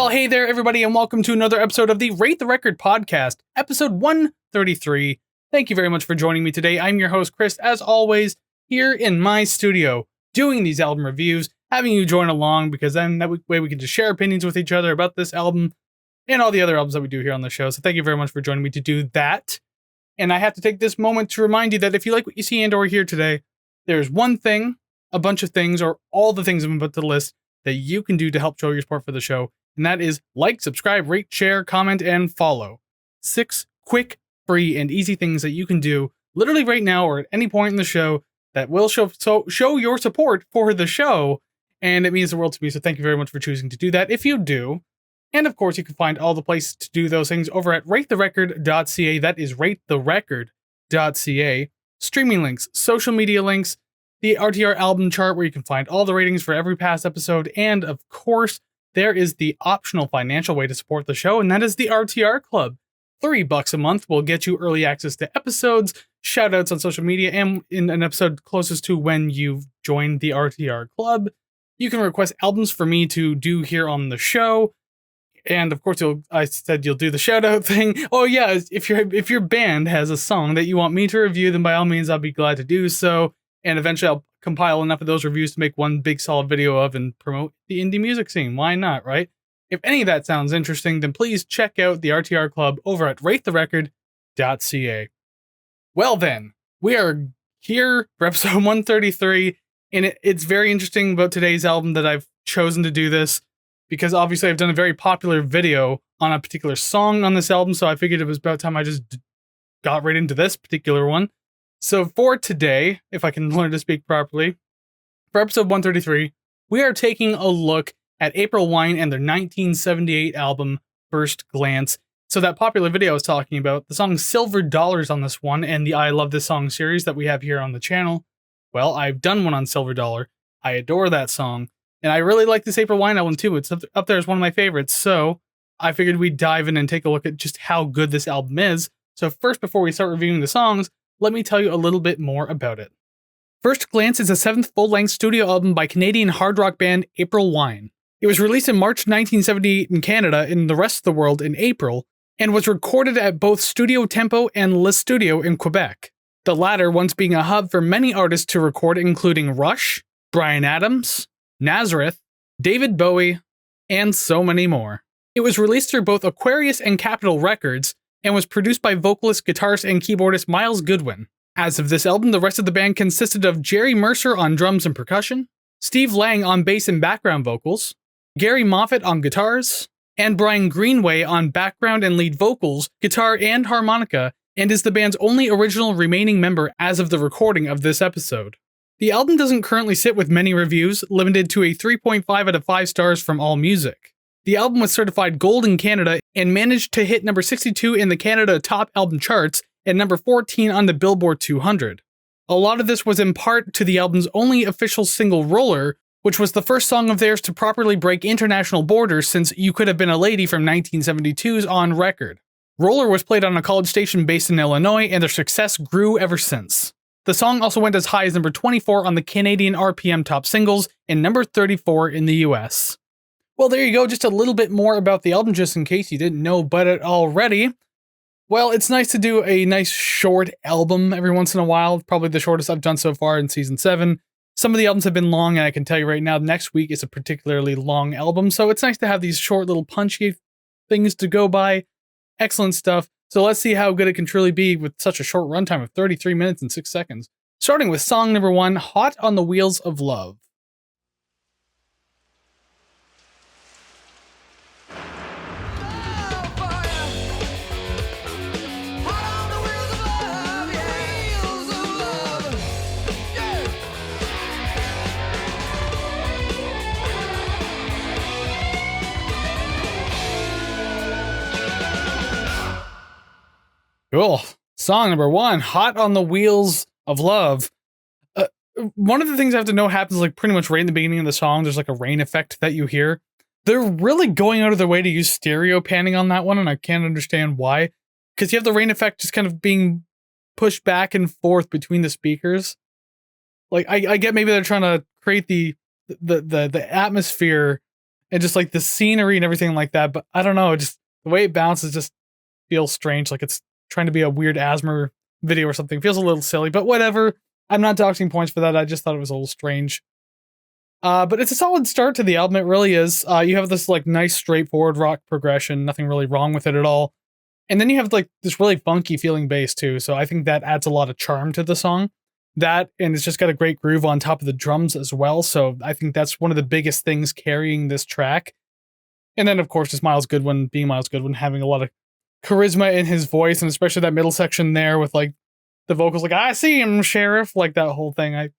Well, hey there, everybody, and welcome to another episode of the Rate the Record podcast, episode 133. Thank you very much for joining me today. I'm your host, Chris, as always, here in my studio, doing these album reviews, having you join along, because then that way we can just share opinions with each other about this album and all the other albums that we do here on the show. So thank you very much for joining me to do that. And I have to take this moment to remind you that if you like what you see and or hear today, there's one thing, a bunch of things, or all the things I'm about to list that you can do to help show your support for the show. And that is like, subscribe, rate, share, comment, and follow. 6 quick, free, and easy things that you can do literally right now or at any point in the show that will show your support for the show. And it means the world to me, so thank you very much for choosing to do that if you do. And of course, you can find all the places to do those things over at ratetherecord.ca. That is ratetherecord.ca. Streaming links, social media links, the RTR album chart where you can find all the ratings for every past episode, and of course, there is the optional financial way to support the show, and that is the RTR Club. $3 a month will get you early access to episodes, shoutouts on social media, and in an episode closest to when you've joined the RTR Club. You can request albums for me to do here on the show. And of course, I said you'll do the shoutout thing. Oh yeah, if your band has a song that you want me to review, then by all means, I'll be glad to do so. And eventually I'll compile enough of those reviews to make one big solid video of and promote the indie music scene. Why not, right? If any of that sounds interesting, then please check out the RTR Club over at ratetherecord.ca. Well then, we are here for episode 133, and it's very interesting about today's album that I've chosen to do this, because obviously I've done a very popular video on a particular song on this album, so I figured it was about time I just got right into this particular one. So for today, if I can learn to speak properly, for episode 133, we are taking a look at April Wine and their 1978 album, First Glance. So that popular video I was talking about, the song Silver Dollars on this one, and the I Love This Song series that we have here on the channel, well, I've done one on Silver Dollar. I adore that song, and I really like this April Wine album too. It's up there as one of my favorites, so I figured we'd dive in and take a look at just how good this album is. So first, before we start reviewing the songs, let me tell you a little bit more about it. First Glance is the 7th full-length studio album by Canadian hard rock band April Wine. It was released in March 1978 in Canada and the rest of the world in April, and was recorded at both Studio Tempo and Le Studio in Quebec, the latter once being a hub for many artists to record, including Rush, Bryan Adams, Nazareth, David Bowie, and so many more. It was released through both Aquarius and Capitol Records, and was produced by vocalist, guitarist, and keyboardist Myles Goodwin. As of this album, the rest of the band consisted of Jerry Mercer on drums and percussion, Steve Lang on bass and background vocals, Gary Moffat on guitars, and Brian Greenway on background and lead vocals, guitar, and harmonica, and is the band's only original remaining member as of the recording of this episode. The album doesn't currently sit with many reviews, limited to a 3.5 out of 5 stars from AllMusic. The album was certified gold in Canada and managed to hit number 62 in the Canada Top Album charts and number 14 on the Billboard 200. A lot of this was in part to the album's only official single, Roller, which was the first song of theirs to properly break international borders since You Could Have Been a Lady from 1972's On Record. Roller was played on a college station based in Illinois, and their success grew ever since. The song also went as high as number 24 on the Canadian RPM Top Singles and number 34 in the US. Well, there you go, just a little bit more about the album, just in case you didn't know about it already. Well, it's nice to do a nice short album every once in a while, probably the shortest I've done so far in Season 7. Some of the albums have been long, and I can tell you right now, next week is a particularly long album, so it's nice to have these short little punchy things to go by. Excellent stuff. So let's see how good it can truly be with such a short runtime of 33 minutes and 6 seconds. Starting with song number 1, Hot on the Wheels of Love. Cool. Song number 1, Hot on the Wheels of Love. One of the things I have to know happens like pretty much right in the beginning of the song. There's like a rain effect that you hear. They're really going out of their way to use stereo panning on that one, and I can't understand why. Because you have the rain effect just kind of being pushed back and forth between the speakers. Like I get maybe they're trying to create the atmosphere and just like the scenery and everything like that. But I don't know, just the way it bounces just feels strange, like it's trying to be a weird Asmer video or something. Feels a little silly, but whatever. I'm not doxing points for that. I just thought it was a little strange. But it's a solid start to the album. It really is. You have this like nice straightforward rock progression, nothing really wrong with it at all. And then you have like this really funky feeling bass too. So I think that adds a lot of charm to the song. That, and it's just got a great groove on top of the drums as well. So I think that's one of the biggest things carrying this track. And then of course just Miles Goodwin, being Miles Goodwin, having a lot of charisma in his voice, and especially that middle section there with like the vocals like, I see him, Sheriff, like that whole thing. I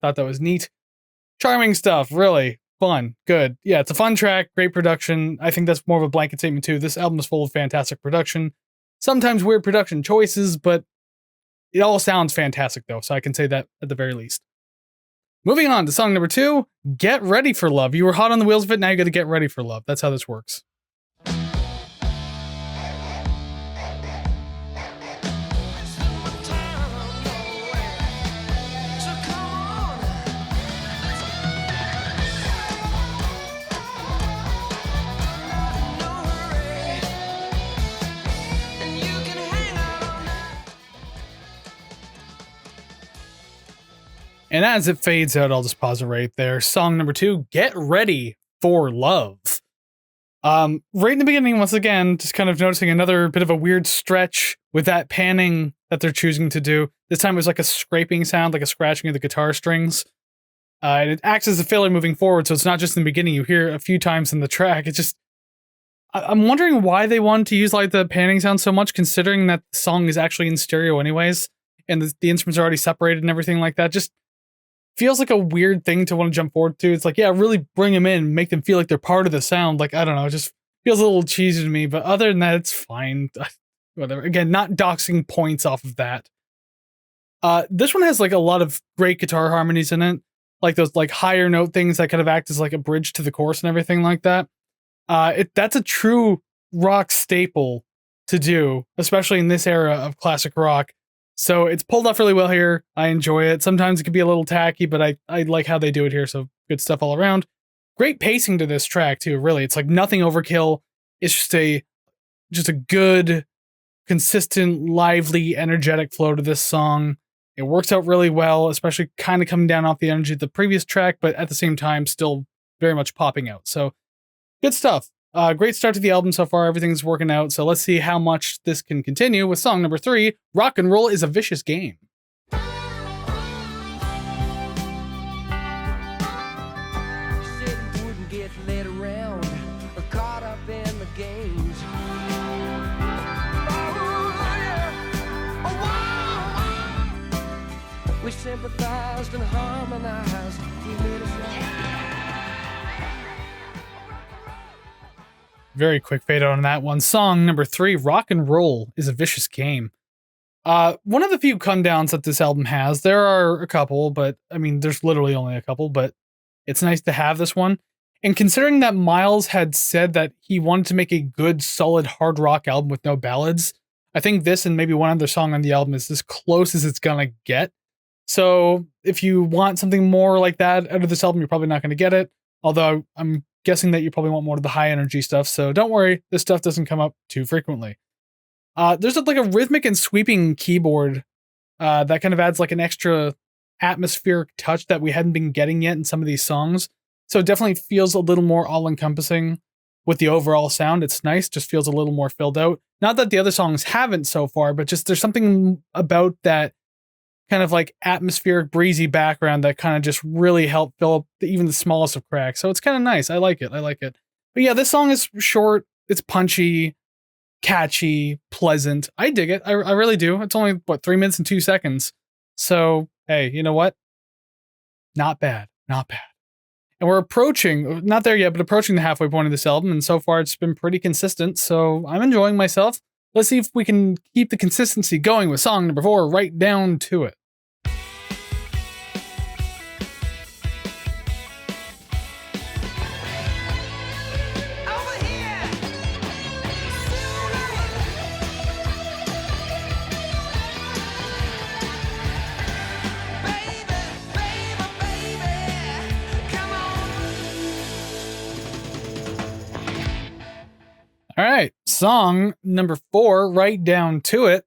thought that was neat. Charming stuff, really fun, good. Yeah, it's a fun track, great production. I think that's more of a blanket statement too. This album is full of fantastic production, sometimes weird production choices, but it all sounds fantastic though, so I can say that at the very least. Moving on to song number 2, Get Ready for Love. You were hot on the wheels of it, now you gotta get ready for love. That's how this works. And as it fades out, I'll just pause it right there. Song number 2, Get Ready for Love. Right in the beginning, once again, just kind of noticing another bit of a weird stretch with that panning that they're choosing to do. This time it was like a scraping sound, like a scratching of the guitar strings. And it acts as a filler moving forward, so it's not just in the beginning. You hear it a few times in the track. It's just... I'm wondering why they wanted to use like the panning sound so much, considering that the song is actually in stereo anyways, and the instruments are already separated and everything like that. Just feels like a weird thing to want to jump forward to. It's like, yeah, really bring them in, make them feel like they're part of the sound. Like, I don't know, it just feels a little cheesy to me, but other than that, it's fine. Whatever. Again, not doxing points off of that. This one has like a lot of great guitar harmonies in it, like those like higher note things that kind of act as like a bridge to the chorus and everything like that. That's a true rock staple to do, especially in this era of classic rock. So it's pulled off really well here. I enjoy it. Sometimes it can be a little tacky, but I like how they do it here. So good stuff all around. Great pacing to this track too, really. It's like nothing overkill. It's just a good, consistent, lively, energetic flow to this song. It works out really well, especially kind of coming down off the energy of the previous track, but at the same time, still very much popping out. So good stuff. Great start to the album so far. Everything's working out. So let's see how much this can continue with song number 3, Rock and Roll is a Vicious Game. We sympathized and harmonized. We made a Very quick fade out on that one. Song number 3, Rock and Roll is a Vicious Game. One of the few come downs that this album has. There are a couple, but I mean, there's literally only a couple, but it's nice to have this one. And considering that Miles had said that he wanted to make a good, solid hard rock album with no ballads, I think this and maybe one other song on the album is as close as it's gonna get. So if you want something more like that out of this album, you're probably not going to get it. Although I'm guessing that you probably want more of the high energy stuff. So don't worry, this stuff doesn't come up too frequently. There's like a rhythmic and sweeping keyboard that kind of adds like an extra atmospheric touch that we hadn't been getting yet in some of these songs. So it definitely feels a little more all-encompassing with the overall sound. It's nice, just feels a little more filled out. Not that the other songs haven't so far, but just there's something about that kind of like atmospheric breezy background that kind of just really helped fill up even the smallest of cracks. So it's kind of nice. I like it. But yeah, this song is short. It's punchy, catchy, pleasant. I dig it. I really do. It's only 3 minutes and 2 seconds. So, hey, you know what? Not bad. And we're approaching, not there yet, but approaching the halfway point of this album. And so far it's been pretty consistent. So I'm enjoying myself. Let's see if we can keep the consistency going with song number 4, right down to it. song number 4, Right Down to It.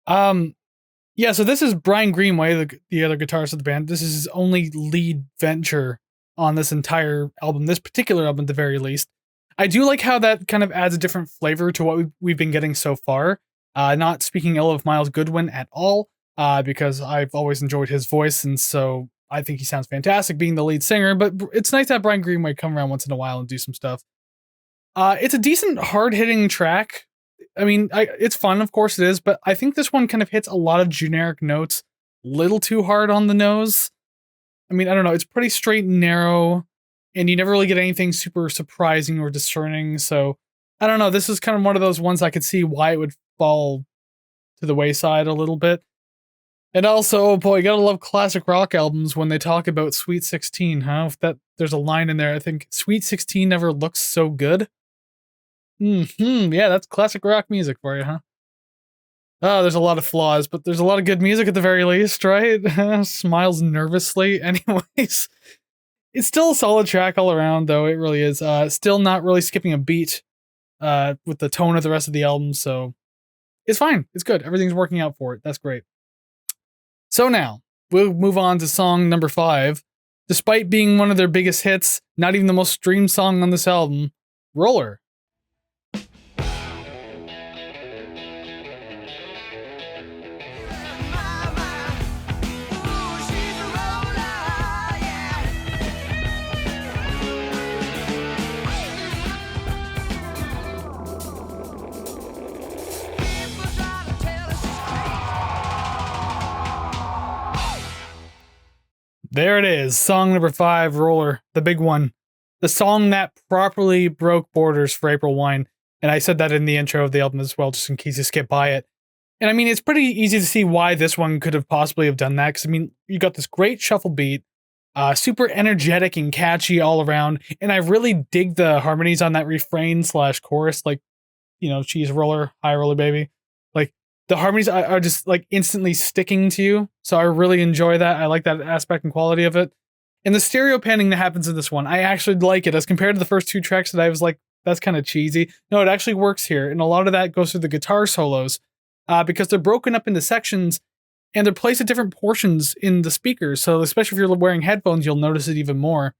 Yeah, so this is Brian Greenway, the other guitarist of the band. This is his only lead venture on this entire album, this particular album at the very least. I do like how that kind of adds a different flavor to what we've been getting so far. Not speaking ill of Miles Goodwin at all, because I've always enjoyed his voice, and so I think he sounds fantastic being the lead singer, but it's nice to have Brian Greenway come around once in a while and do some stuff. It's a decent, hard-hitting track. I mean, it's fun, of course it is, but I think this one kind of hits a lot of generic notes, little too hard on the nose. I mean, I don't know, it's pretty straight and narrow, and you never really get anything super surprising or discerning, so I don't know, this is kind of one of those ones I could see why it would fall to the wayside a little bit. And also, oh boy, you gotta love classic rock albums when they talk about Sweet 16, huh? There's a line in there, I think, Sweet 16 never looks so good. Yeah, that's classic rock music for you, huh? Oh, there's a lot of flaws, but there's a lot of good music at the very least, right? Smiles nervously. Anyways, it's still a solid track all around, though. It really is. Still not really skipping a beat with the tone of the rest of the album, so it's fine. It's good. Everything's working out for it. That's great. So now, we'll move on to song number 5. Despite being one of their biggest hits, not even the most streamed song on this album, Roller. There it is, song number 5, Roller, the big one. The song that properly broke borders for April Wine. And I said that in the intro of the album as well, just in case you skip by it. And I mean, it's pretty easy to see why this one could have possibly have done that. Because I mean, you got this great shuffle beat, super energetic and catchy all around. And I really dig the harmonies on that refrain / chorus. Like, you know, she's roller, high roller baby. Like, the harmonies are just like instantly sticking to you. So I really enjoy that. I like that aspect and quality of it. And the stereo panning that happens in this one, I actually like it as compared to the first 2 tracks that I was like, that's kind of cheesy. No, it actually works here. And a lot of that goes through the guitar solos because they're broken up into sections and they're placed at different portions in the speakers. So especially if you're wearing headphones, you'll notice it even more.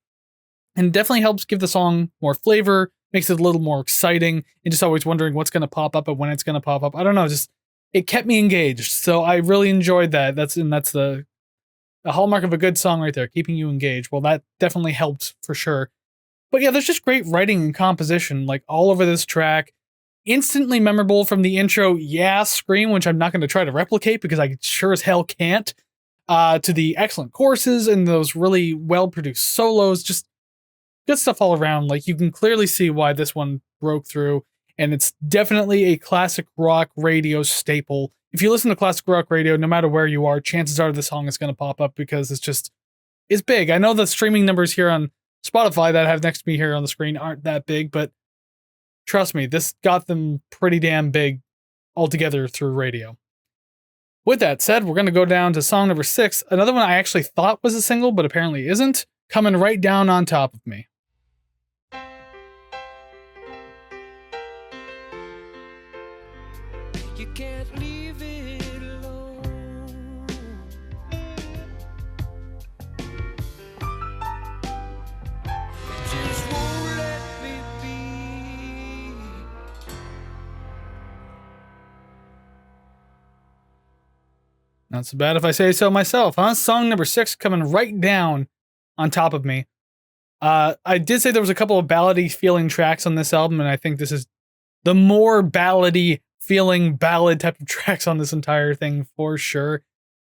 And it definitely helps give the song more flavor, makes it a little more exciting, and just always wondering what's going to pop up and when it's going to pop up. I don't know, just it kept me engaged. So I really enjoyed that. That's the hallmark of a good song right there, keeping you engaged. Well, that definitely helped for sure. But yeah, there's just great writing and composition like all over this track. Instantly memorable from the intro, yeah, scream, which I'm not going to try to replicate because I sure as hell can't, to the excellent choruses and those really well-produced solos. Just good stuff all around. Like, you can clearly see why this one broke through. And it's definitely a classic rock radio staple. If you listen to classic rock radio, no matter where you are, chances are the song is going to pop up because it's big. I know the streaming numbers here on Spotify that I have next to me here on the screen aren't that big, but trust me, this got them pretty damn big altogether through radio. With that said, we're going to go down to song number 6. Another one I actually thought was a single, but apparently isn't. Coming Right Down on Top of Me. You can't leave it alone. You just won't let me be. Not so bad if I say so myself, huh? Song number 6 coming right down on top of me. I did say there was a couple of ballady feeling tracks on this album, and I think this is the more ballady feeling ballad type of tracks on this entire thing for sure.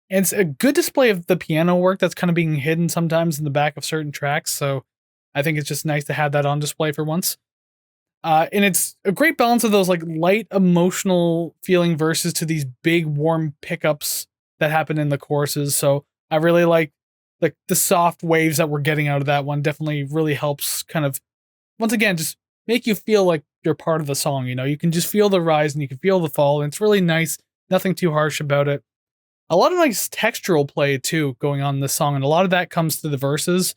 And it's a good display of the piano work that's kind of being hidden sometimes in the back of certain tracks, so I think it's just nice to have that on display for once. And it's a great balance of those like light emotional feeling verses to these big warm pickups that happen in the choruses. So I really like the soft waves that we're getting out of that one. Definitely really helps kind of, once again, just make you feel like you're part of the song. You know, you can just feel the rise and you can feel the fall, and it's really nice. Nothing too harsh about it. A lot of nice textural play too going on in this song, and a lot of that comes to the verses.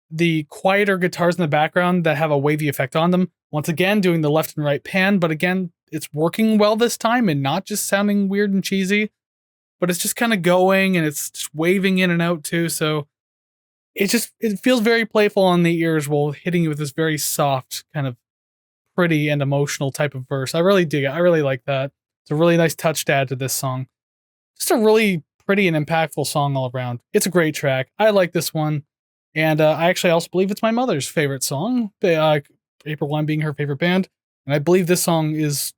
the quieter guitars in the background that have a wavy effect on them. Once again, doing the left and right pan, but again, it's working well this time and not just sounding weird and cheesy, but it's just kind of going and it's just waving in and out too. So it feels very playful on the ears while hitting you with this very soft, kind of pretty and emotional type of verse. I really dig it. I really like that. It's a really nice touch to add to this song. Just a really pretty and impactful song all around. It's a great track. I like this one. And I actually also believe it's my mother's favorite song, April Wine being her favorite band. And I believe this song is,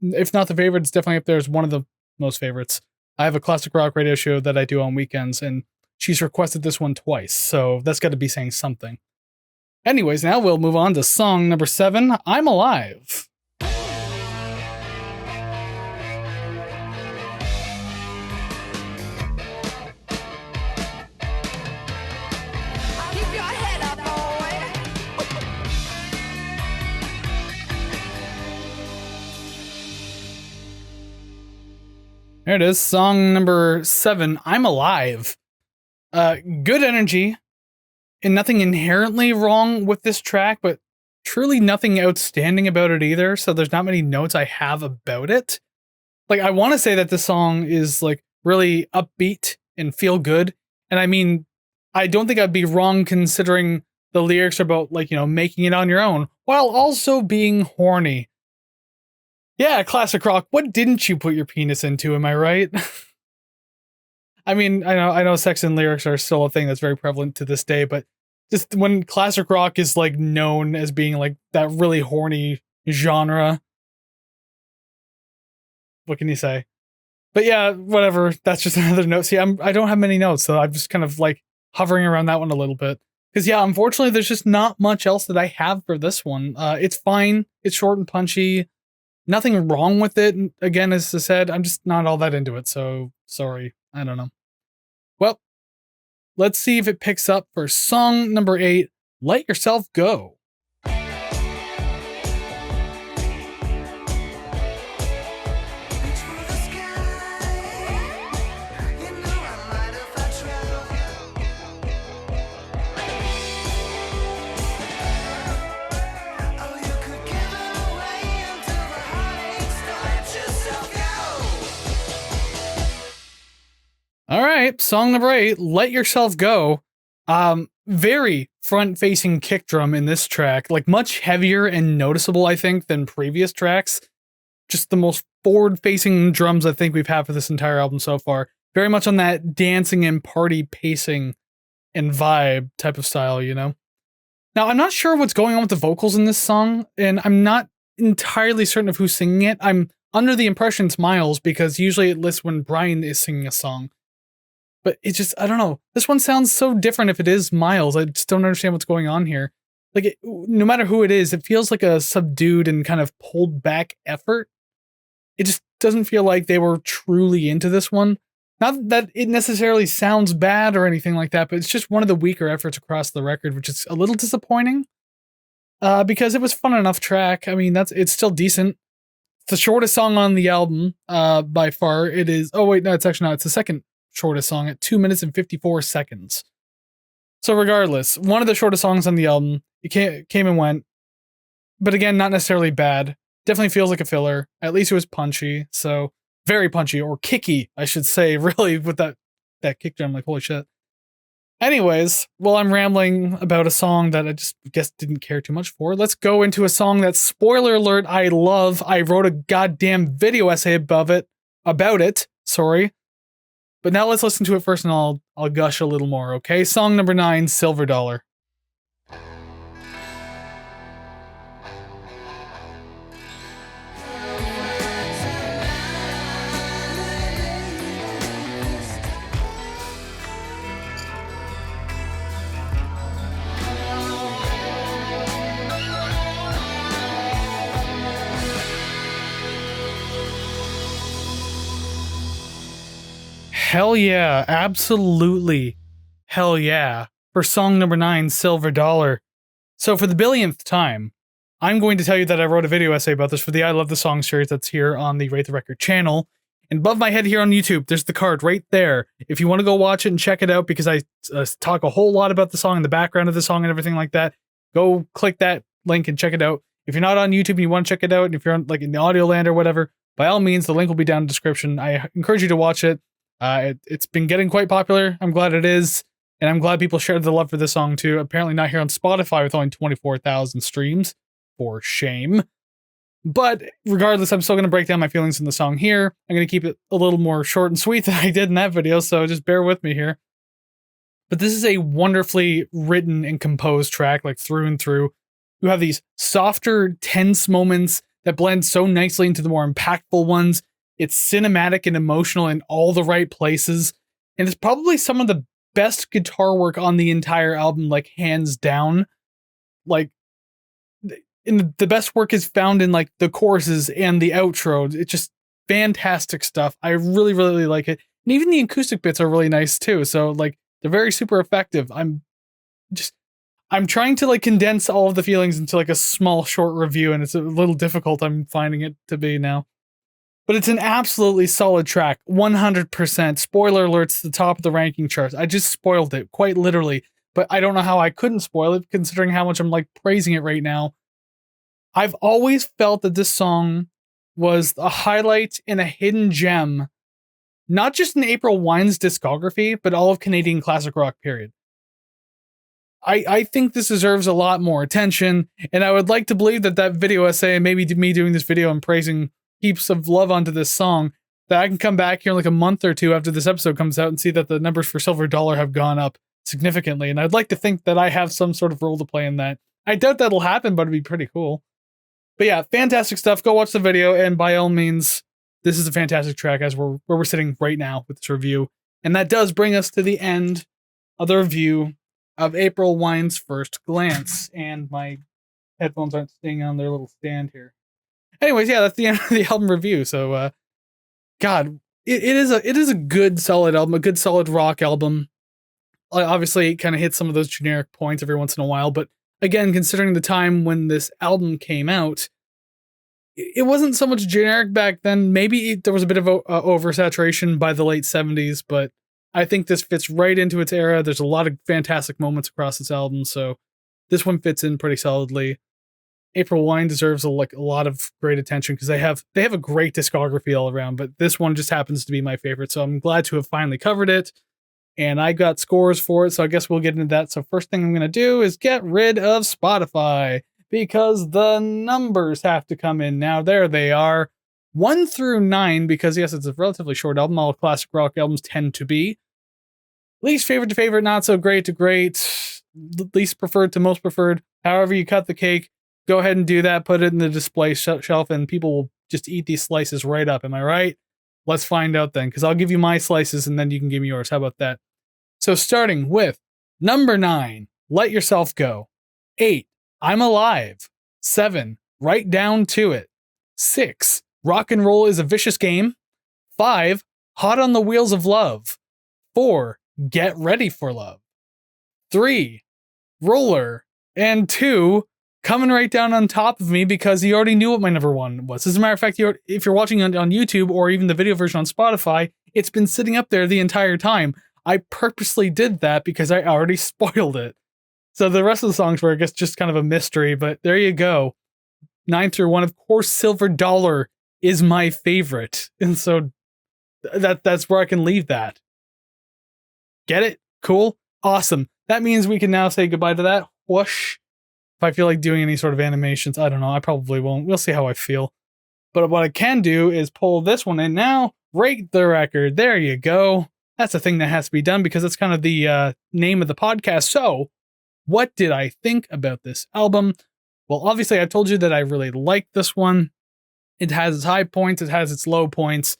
if not the favorite, it's definitely up there as one of the most favorites. I have a classic rock radio show that I do on weekends, and she's requested this one twice, so that's got to be saying something. Anyways, now we'll move on to song number 7, I'm Alive. Keep your head up, boy. There it is, song number 7, I'm Alive. Good energy, and nothing inherently wrong with this track, but truly nothing outstanding about it either, so there's not many notes I have about it. Like, I want to say that this song is, like, really upbeat and feel good, and I mean, I don't think I'd be wrong considering the lyrics are about, like, making it on your own, while also being horny. Yeah, classic rock, what didn't you put your penis into, am I right? I mean, I know sex and lyrics are still a thing that's very prevalent to this day, but just when classic rock is, like, known as being, like, that really horny genre, what can you say? But yeah, whatever, that's just another note. See, I don't have many notes, so I'm just kind of, like, hovering around that one a little bit. Because yeah, unfortunately, there's just not much else that I have for this one. It's fine, it's short and punchy, nothing wrong with it. Again, as I said, I'm just not all that into it, so sorry. I don't know. Well, let's see if it picks up for song number 8, Let Yourself Go. All right, song number 8, Let Yourself Go. Very front-facing kick drum in this track, like much heavier and noticeable, I think, than previous tracks. Just the most forward-facing drums I think we've had for this entire album so far. Very much on that dancing and party pacing and vibe type of style, Now, I'm not sure what's going on with the vocals in this song, and I'm not entirely certain of who's singing it. I'm under the impression it's Miles, because usually it lists when Brian is singing a song. But it just, I don't know. This one sounds so different if it is Miles. I just don't understand what's going on here. Like, no matter who it is, it feels like a subdued and kind of pulled back effort. It just doesn't feel like they were truly into this one. Not that it necessarily sounds bad or anything like that, but it's just one of the weaker efforts across the record, which is a little disappointing. Because it was fun enough track. I mean, it's still decent. It's the shortest song on the album, by far. It is, oh wait, no, it's actually not. It's the second shortest song at 2 minutes and 54 seconds. So regardless, one of the shortest songs on the album. It came and went, but again, not necessarily bad. Definitely feels like a filler. At least it was punchy, so very punchy, or kicky, I should say, really, with that kick drum, like, holy shit. Anyways, well, I'm rambling about a song that I just guess didn't care too much for. Let's go into a song that, spoiler alert, I love. I wrote a goddamn video essay about it, sorry. But now let's listen to it first, and I'll gush a little more, okay? Song number 9, Silver Dollar. Hell yeah, absolutely. Hell yeah. For song number 9, Silver Dollar. So for the billionth time, I'm going to tell you that I wrote a video essay about this for the I Love the Song series that's here on the Rate the Record channel. And above my head here on YouTube, there's the card right there. If you want to go watch it and check it out, because I talk a whole lot about the song and the background of the song and everything like that, go click that link and check it out. If you're not on YouTube and you want to check it out, and if you're on like in the audio land or whatever, by all means, the link will be down in the description. I encourage you to watch it. It's been getting quite popular. I'm glad it is. And I'm glad people shared the love for this song too. Apparently not here on Spotify with only 24,000 streams. For shame. But regardless, I'm still going to break down my feelings in the song here. I'm going to keep it a little more short and sweet than I did in that video, so just bear with me here. But this is a wonderfully written and composed track, like through and through. You have these softer, tense moments that blend so nicely into the more impactful ones. It's cinematic and emotional in all the right places. And it's probably some of the best guitar work on the entire album, like hands down. Like, and the best work is found in like the choruses and the outro. It's just fantastic stuff. I really, really like it. And even the acoustic bits are really nice too. So like they're very super effective. I'm trying to like condense all of the feelings into like a small short review, and it's a little difficult. I'm finding it to be now. But it's an absolutely solid track. 100%. Spoiler alerts, the top of the ranking charts. I just spoiled it quite literally, but I don't know how I couldn't spoil it considering how much I'm like praising it right now. I've always felt that this song was a highlight and a hidden gem, not just in April Wine's discography, but all of Canadian classic rock, period. I think this deserves a lot more attention, and I would like to believe that video essay, and maybe me doing this video and praising heaps of love onto this song, that I can come back here in like a month or two after this episode comes out and see that the numbers for Silver Dollar have gone up significantly, and I'd like to think that I have some sort of role to play in that. I doubt that'll happen, but it'd be pretty cool. But yeah, fantastic stuff. Go watch the video, and by all means, this is a fantastic track as where we're sitting right now with this review. And that does bring us to the end of the review of April Wine's First Glance. And my headphones aren't staying on their little stand here. Anyways, yeah, that's the end of the album review. So, God, it is a good solid album, a good solid rock album. Obviously, it kind of hits some of those generic points every once in a while, but again, considering the time when this album came out, it wasn't so much generic back then. Maybe there was a bit of oversaturation by the late 70s, but I think this fits right into its era. There's a lot of fantastic moments across this album, so this one fits in pretty solidly. April Wine deserves a lot of great attention because they have a great discography all around, but this one just happens to be my favorite, so I'm glad to have finally covered it. And I got scores for it, so I guess we'll get into that. So first thing I'm going to do is get rid of Spotify, because the numbers have to come in now. There they are. 1 through 9, because yes, it's a relatively short album. All classic rock albums tend to be. Least favorite to favorite, not so great to great. Least preferred to most preferred. However you cut the cake, go ahead and do that. Put it in the display shelf, and people will just eat these slices right up. Am I right? Let's find out then, because I'll give you my slices, and then you can give me yours. How about that? So starting with number 9, Let Yourself Go. 8, I'm Alive. 7, Right Down to It. 6, Rock and Roll is a Vicious Game. 5, Hot on the Wheels of Love. 4, Get Ready for Love. 3, Roller. And 2, coming right down on top of me because he already knew what my number 1 was. As a matter of fact, if you're watching on YouTube or even the video version on Spotify, it's been sitting up there the entire time. I purposely did that because I already spoiled it. So the rest of the songs were, I guess, just kind of a mystery, but there you go. 9 through 1, of course, Silver Dollar is my favorite. And so that's where I can leave that. Get it? Cool? Awesome. That means we can now say goodbye to that. Whoosh. If I feel like doing any sort of animations, I don't know. I probably won't. We'll see how I feel. But what I can do is pull this one in now. Rate the record. There you go. That's a thing that has to be done because it's kind of the name of the podcast. So, what did I think about this album? Well, obviously, I told you that I really liked this one. It has its high points, it has its low points.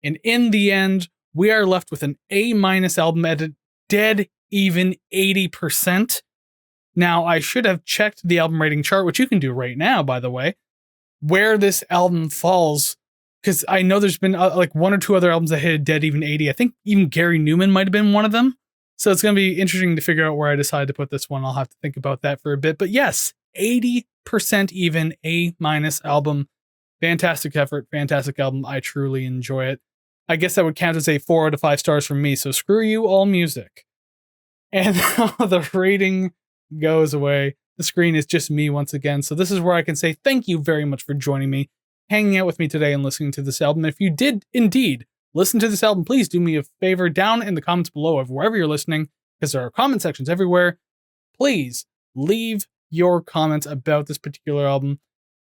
And in the end, we are left with an A- album at a dead even 80%. Now, I should have checked the album rating chart, which you can do right now, by the way, where this album falls. Because I know there's been like 1 or 2 other albums that hit a dead even 80. I think even Gary Newman might have been one of them. So it's going to be interesting to figure out where I decide to put this one. I'll have to think about that for a bit. But yes, 80% even, A- album. Fantastic effort, fantastic album. I truly enjoy it. I guess that would count as a 4 out of 5 stars from me. So screw you, All Music. And the rating goes away. The screen is just me once again. So this is where I can say thank you very much for joining me, hanging out with me today and listening to this album. If you did indeed listen to this album, please do me a favor down in the comments below of wherever you're listening, because there are comment sections everywhere. Please leave your comments about this particular album.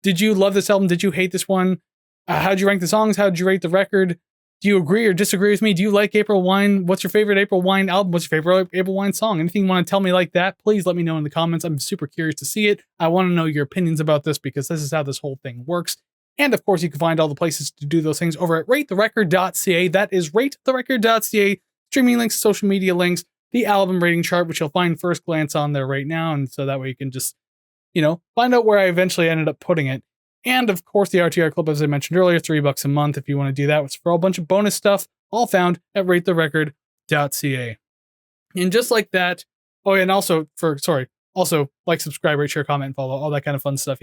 Did you love this album? Did you hate this one? How'd you rank the songs? How'd you rate the record? Do you agree or disagree with me? Do you like April Wine? What's your favorite April Wine album? What's your favorite April Wine song? Anything you want to tell me like that, please let me know in the comments. I'm super curious to see it. I want to know your opinions about this because this is how this whole thing works. And of course, you can find all the places to do those things over at ratetherecord.ca. That is ratetherecord.ca. Streaming links, social media links, the album rating chart, which you'll find first glance on there right now. And so that way you can just, find out where I eventually ended up putting it. And of course, the RTR Club, as I mentioned earlier, $3 a month if you want to do that, which is for a bunch of bonus stuff, all found at ratetherecord.ca. And just like that, and also like, subscribe, rate, share, comment, and follow, all that kind of fun stuff,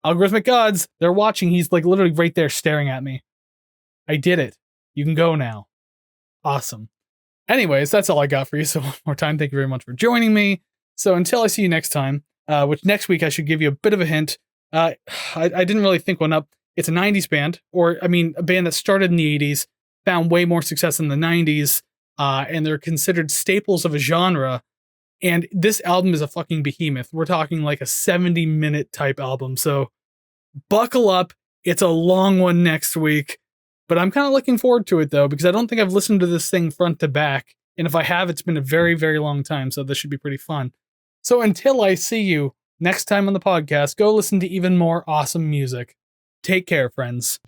Algorithmic gods, they're watching. He's like literally right there staring at me. I did it. You can go now. Awesome. Anyways, that's all I got for you. So one more time, thank you very much for joining me. So until I see you next time, which next week I should give you a bit of a hint. I didn't really think one up. It's a 90s band, a band that started in the 80s, found way more success in the 90s, and they're considered staples of a genre. And this album is a fucking behemoth. We're talking like a 70-minute type album. So buckle up. It's a long one next week. But I'm kind of looking forward to it, though, because I don't think I've listened to this thing front to back. And if I have, it's been a very, very long time. So this should be pretty fun. So until I see you next time on the podcast, go listen to even more awesome music. Take care, friends.